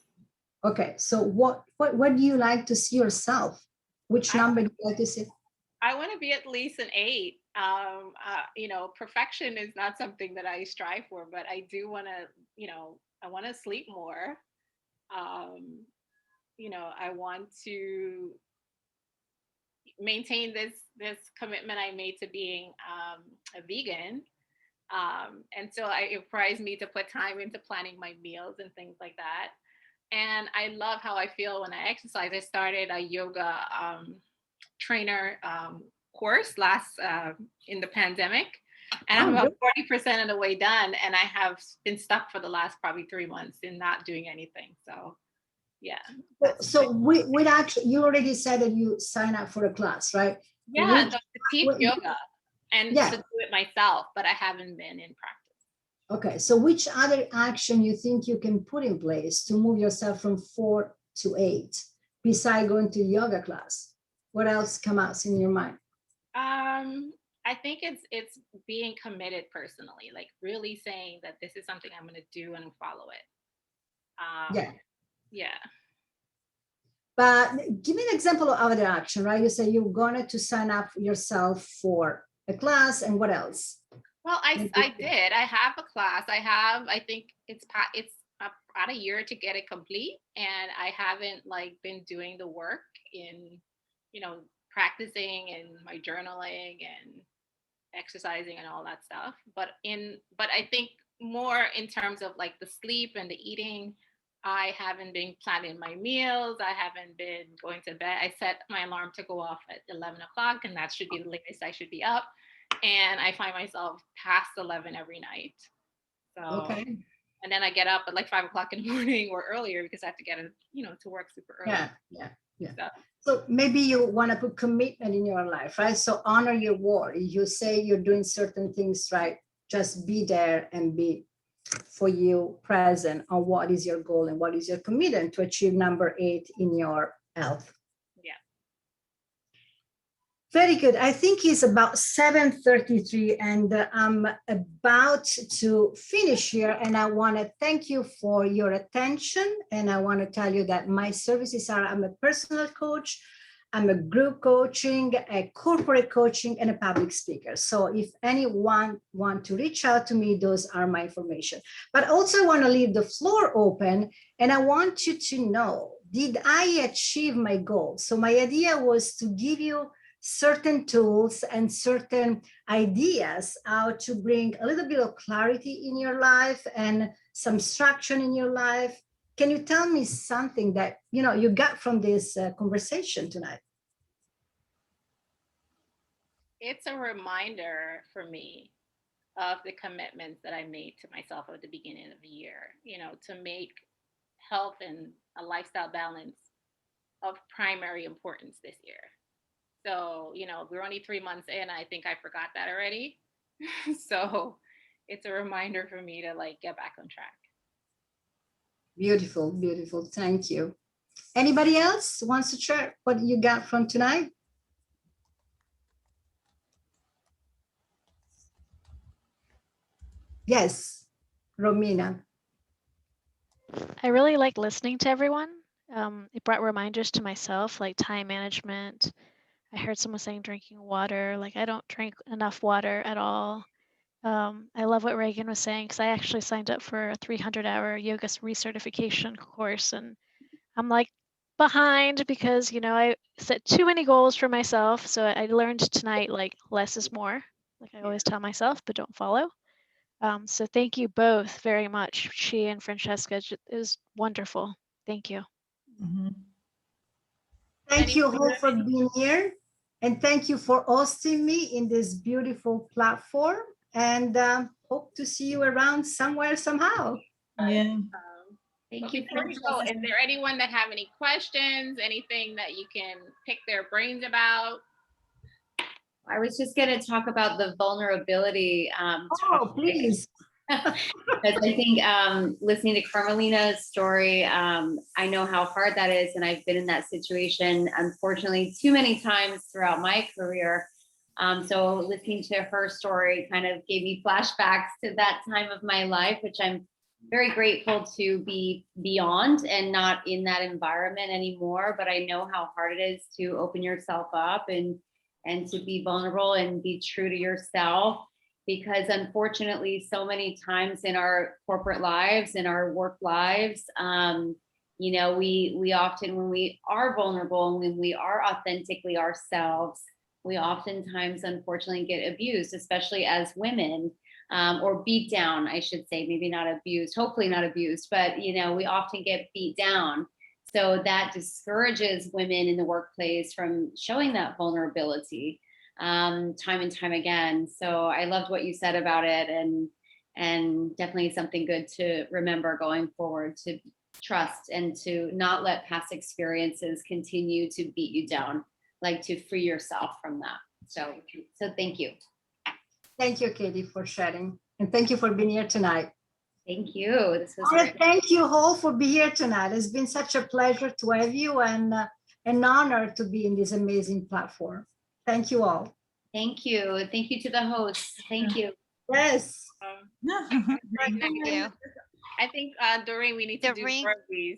Okay. So what do you like to see yourself? Which number do you like to see? I want to be at least an 8. Perfection is not something that I strive for, but I do want to, I want to sleep more. I want to maintain this commitment I made to being a vegan. And so it requires me to put time into planning my meals and things like that. And I love how I feel when I exercise. I started a yoga trainer course in the pandemic, and I'm about 40% of the way done, and I have been stuck for the last probably 3 months in not doing anything. So yeah. So we actually, you already said that you sign up for a class, right? Yeah, to teach yoga and to do it myself, but I haven't been in practice. Okay, so which other action you think you can put in place to move yourself from 4 to 8 besides going to yoga class? What else comes out in your mind? I think it's being committed personally, like really saying that this is something I'm going to do and follow it. Yeah. Yeah. But give me an example of other action, right? You say you're going to sign up yourself for a class, and what else? Well, I did. I have a class. I think it's about a year to get it complete, and I haven't like been doing the work in, practicing and my journaling and exercising and all that stuff. But I think more in terms of like the sleep and the eating, I haven't been planning my meals. I haven't been going to bed. I set my alarm to go off at 11 o'clock, and that should be the latest I should be up. And I find myself past 11 every night. So, Okay. and then I get up at like 5 o'clock in the morning or earlier because I have to get to work super early. Yeah. So maybe you want to put commitment in your life, right? So honor your word. You say you're doing certain things, right? Just be there and be for you present on what is your goal and what is your commitment to achieve number 8 in your health. Yeah. Very good. I think it's about 7:33 and I'm about to finish here, and I want to thank you for your attention. And I want to tell you that my services are, I'm a personal coach, I'm a group coaching, a corporate coaching, and a public speaker. So if anyone want to reach out to me, those are my information. But also I want to leave the floor open, and I want you to know, did I achieve my goal? So my idea was to give you certain tools and certain ideas how to bring a little bit of clarity in your life and some structure in your life. Can you tell me something that you got from this conversation tonight? It's a reminder for me of the commitments that I made to myself at the beginning of the year, to make health and a lifestyle balance of primary importance this year. So, we're only 3 months in. I think I forgot that already. So it's a reminder for me to like get back on track. Beautiful, beautiful. Thank you. Anybody else wants to share what you got from tonight? Yes, Romina. I really like listening to everyone. It brought reminders to myself, like time management. I heard someone saying drinking water. Like I don't drink enough water at all. I love what Reagan was saying because I actually signed up for a 300-hour yoga recertification course, and I'm like behind because I set too many goals for myself. So I learned tonight like less is more. Like I always tell myself, but don't follow. So thank you both very much, Chi and Francesca. It was wonderful. Thank you. Mhm. Thank you all for being here. And thank you for hosting me in this beautiful platform. And hope to see you around somewhere, somehow. Yeah. Thank you. Before we go, is there anyone that have any questions, anything that you can pick their brains about? I was just going to talk about the vulnerability. Oh, please. Because I think listening to Carmelina's story, I know how hard that is. And I've been in that situation, unfortunately, too many times throughout my career. So listening to her story kind of gave me flashbacks to that time of my life, which I'm very grateful to be beyond and not in that environment anymore. But I know how hard it is to open yourself up and to be vulnerable and be true to yourself. Because unfortunately, so many times in our corporate lives, in our work lives, we often, when we are vulnerable and when we are authentically ourselves, we oftentimes unfortunately get abused, especially as women, or beat down, I should say, maybe not abused, hopefully not abused, but we often get beat down. So that discourages women in the workplace from showing that vulnerability. Time and time again. So I loved what you said about it, and definitely something good to remember going forward, to trust and to not let past experiences continue to beat you down, like to free yourself from that. So thank you. Thank you, Katie, for sharing. And thank you for being here tonight. Thank you. This was great. Thank you all for being here tonight. It's been such a pleasure to have you, and an honor to be in this amazing platform. Thank you all. Thank you. Thank you to the hosts. Thank you. Yes. Thank you. I think Doreen, we need to do Doreen. more of these.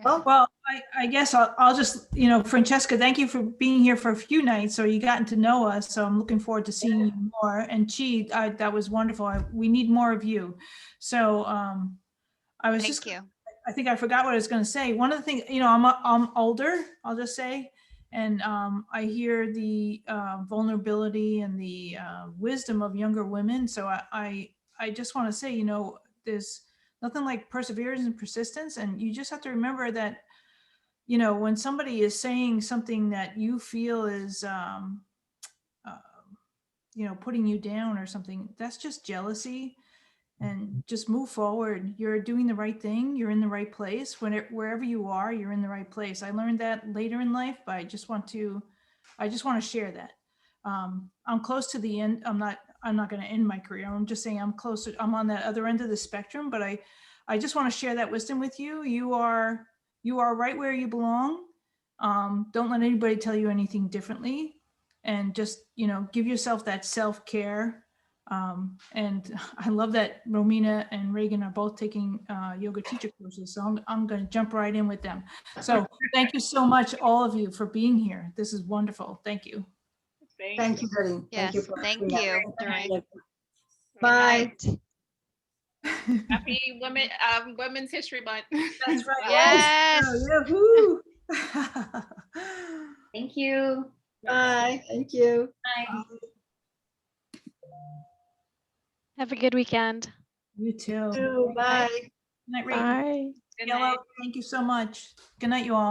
Well, I guess I'll just, Francesca, thank you for being here for a few nights, so you gotten to know us. So I'm looking forward to seeing you more. And Chi, that was wonderful. We need more of you. So I was Thank you. I think I forgot what I was going to say. One of the things, I'm older, I'll just say, and I hear the vulnerability and the wisdom of younger women. So I just want to say, there's nothing like perseverance and persistence. And you just have to remember that, when somebody is saying something that you feel is, putting you down or something, that's just jealousy. And just move forward. You're doing the right thing. You're in the right place. Wherever you are, you're in the right place. I learned that later in life, but I just want to share that. I'm close to the end. I'm not going to end my career. I'm just saying I'm closer. I'm on that other end of the spectrum, but I just want to share that wisdom with you. You are right where you belong. Don't let anybody tell you anything differently, and just, give yourself that self-care. And I love that Romina and Reagan are both taking yoga teacher courses. So I'm going to jump right in with them. So thank you so much, all of you, for being here. This is wonderful. Thank you. Thank you, Doreen. Yes, for thank being here. you, Doreen. Bye. Good night. Happy Women's History Month. That's right. Yes. Woo. Thank you. Bye. Thank you. Bye. Have a good weekend. You too. Bye. Good night, Reagan. Bye. Good Yellow, night. thank you so much. Good night, you all.